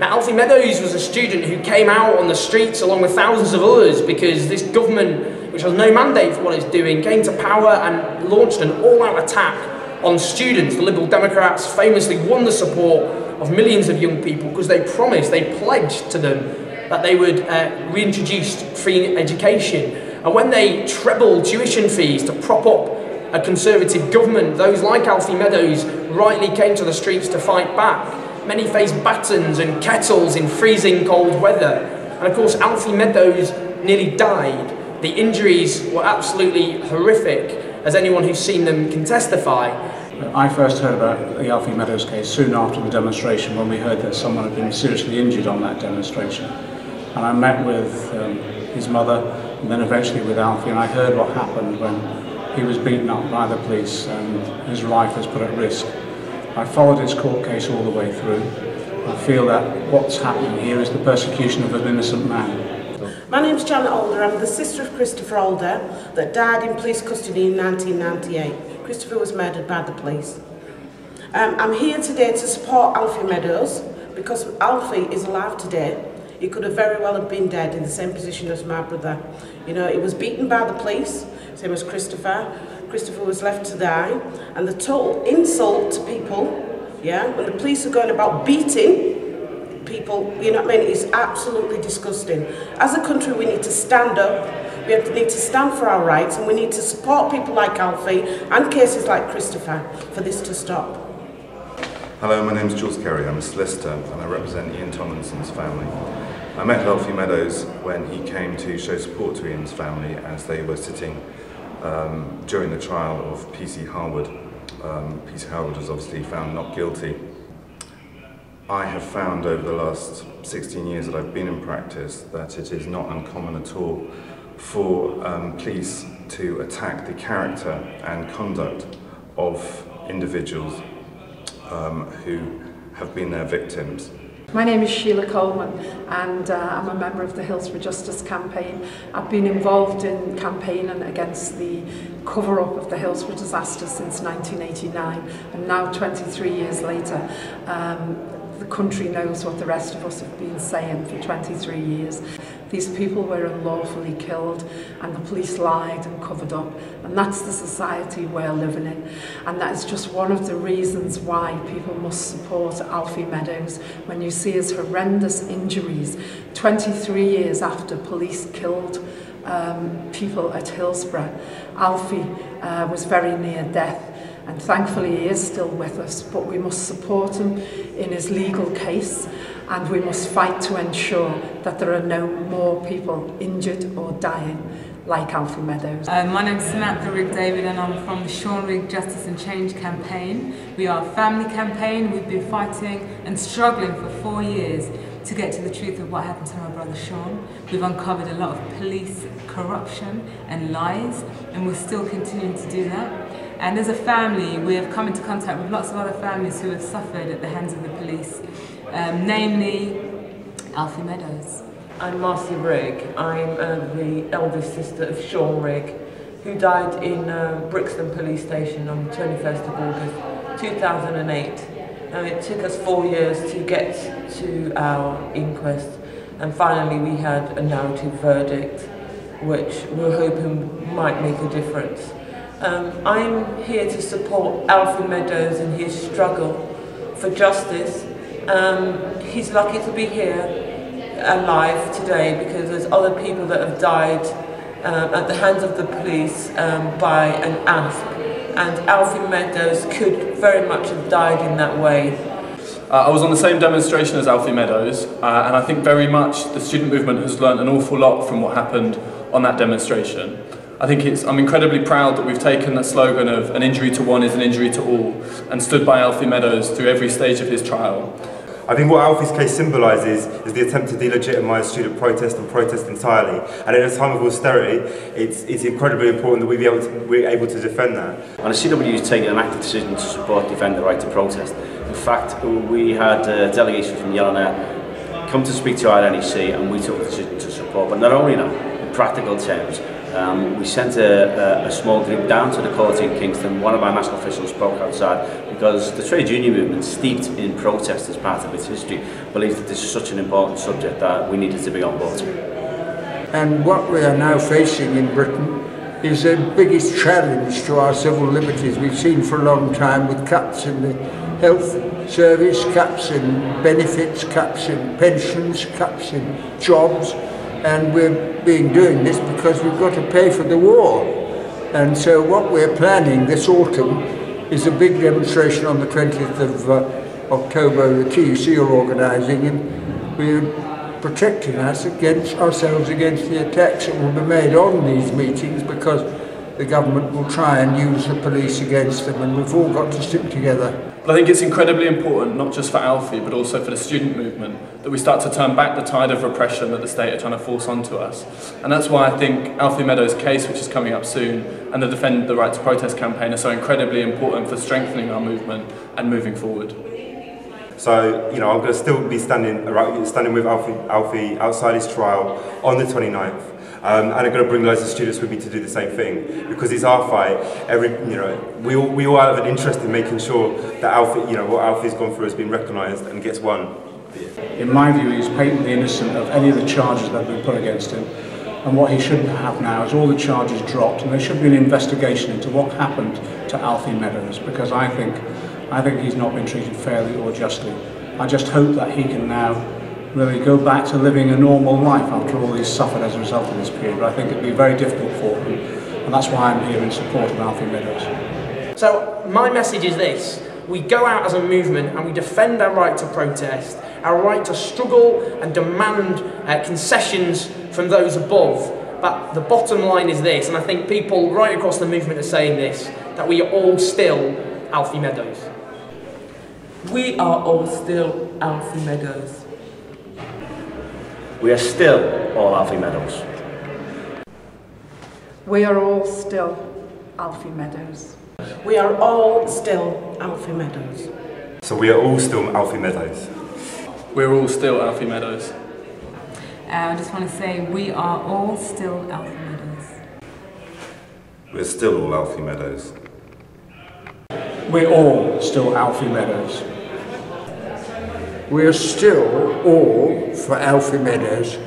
Now, Alfie Meadows was a student who came out on the streets along with thousands of others because this government, which has no mandate for what it's doing, came to power and launched an all-out attack on students. The Liberal Democrats famously won the support of millions of young people because they promised, they pledged to them that they would reintroduce free education. And when they trebled tuition fees to prop up a Conservative government, those like Alfie Meadows rightly came to the streets to fight back. Many faced batons and kettles in freezing cold weather. And of course, Alfie Meadows nearly died. The injuries were absolutely horrific, as anyone who's seen them can testify. I first heard about the Alfie Meadows case soon after the demonstration, when we heard that someone had been seriously injured on that demonstration. And I met with his mother and then eventually with Alfie, and I heard what happened when he was beaten up by the police and his life was put at risk. I followed his court case all the way through. I feel that what's happening here is the persecution of an innocent man. My name's Janet Alder. I'm the sister of Christopher Alder that died in police custody in 1998. Christopher was murdered by the police. I'm here today to support Alfie Meadows because Alfie is alive today. He could have very well have been dead in the same position as my brother. You know, he was beaten by the police, same as Christopher. Christopher was left to die, and the total insult to people, yeah, when the police are going about beating people, you know what I mean, is absolutely disgusting. As a country, we need to stand up, we need to stand for our rights, and we need to support people like Alfie and cases like Christopher for this to stop. Hello, my name is Jules Carey. I'm a solicitor and I represent Ian Tomlinson's family. I met Alfie Meadows when he came to show support to Ian's family as they were sitting during the trial of PC Harwood. PC Harwood was obviously found not guilty. I have found over the last 16 years that I've been in practice that it is not uncommon at all for police to attack the character and conduct of individuals who have been their victims. My name is Sheila Coleman and I'm a member of the Hills for Justice campaign. I've been involved in campaigning against the cover-up of the Hillsborough disaster since 1989, and now 23 years later the country knows what the rest of us have been saying for 23 years. These people were unlawfully killed and the police lied and covered up, and that's the society we're living in, and that is just one of the reasons why people must support Alfie Meadows. When you see his horrendous injuries 23 years after police killed people at Hillsborough, Alfie was very near death. And thankfully he is still with us, but we must support him in his legal case, and we must fight to ensure that there are no more people injured or dying like Alfie Meadows. My name is Samantha Rigg-David and I'm from the Sean Rigg Justice and Change campaign. We are a family campaign. We've been fighting and struggling for 4 years to get to the truth of what happened to my brother Sean. We've uncovered a lot of police corruption and lies, and we're still continuing to do that. And as a family, we have come into contact with lots of other families who have suffered at the hands of the police, namely Alfie Meadows. I'm Marcy Rigg. I'm the eldest sister of Sean Rigg, who died in Brixton Police Station on the 21st of August 2008. It took us 4 years to get to our inquest, and finally we had a narrative verdict, which we're hoping might make a difference. I'm here to support Alfie Meadows in his struggle for justice. He's lucky to be here alive today because there's other people that have died at the hands of the police by an asp, and Alfie Meadows could very much have died in that way. I was on the same demonstration as Alfie Meadows, and I think very much the student movement has learned an awful lot from what happened on that demonstration. I'm incredibly proud that we've taken that slogan of an injury to one is an injury to all and stood by Alfie Meadows through every stage of his trial. I think what Alfie's case symbolises is the attempt to delegitimise student protest and protest entirely, and at a time of austerity it's incredibly important that we're able to defend that. And the CW has taken an active decision to support defend the right to protest. In fact, we had a delegation from Yellownet come to speak to our NEC and we took the decision to support, but not only that, in practical terms, We sent a small group down to the court in Kingston. One of our national officials spoke outside because the trade union movement, steeped in protest as part of its history, believed that this is such an important subject that we needed to be on board. And what we are now facing in Britain is the biggest challenge to our civil liberties we've seen for a long time, with cuts in the health service, cuts in benefits, cuts in pensions, cuts in jobs, and we're doing this because we've got to pay for the war. And so what we're planning this autumn is a big demonstration on the 20th of October the TUC are organising, and we're protecting ourselves against the attacks that will be made on these meetings, because the government will try and use the police against them, and we've all got to stick together. But I think it's incredibly important, not just for Alfie, but also for the student movement, that we start to turn back the tide of repression that the state are trying to force onto us. And that's why I think Alfie Meadows' case, which is coming up soon, and the Defend the Right to Protest campaign are so incredibly important for strengthening our movement and moving forward. So, you know, I'm going to still be standing with Alfie outside his trial on the 29th. And I'm going to bring loads of students with me to do the same thing, because it's our fight. We all have an interest in making sure that Alfie, what Alfie's gone through has been recognised and gets won. In my view, he's patently innocent of any of the charges that have been put against him. And what he should have now is all the charges dropped, and there should be an investigation into what happened to Alfie Meadows, because I think he's not been treated fairly or justly. I just hope that he can now really go back to living a normal life after all he's suffered as a result of this period. But I think it'd be very difficult for him, and that's why I'm here in support of Alfie Meadows. So my message is this: we go out as a movement and we defend our right to protest, our right to struggle and demand concessions from those above. But the bottom line is this, and I think people right across the movement are saying this, that we are all still Alfie Meadows. We are all still Alfie Meadows. We are still all Alfie Meadows. We are all still Alfie Meadows. We are all still Alfie Meadows. So we are all still Alfie Meadows. We're all still Alfie Meadows. I just want to say we are all still Alfie Meadows. We're still all Alfie Meadows. We're all still Alfie Meadows. We're still all for Alfie Meadows.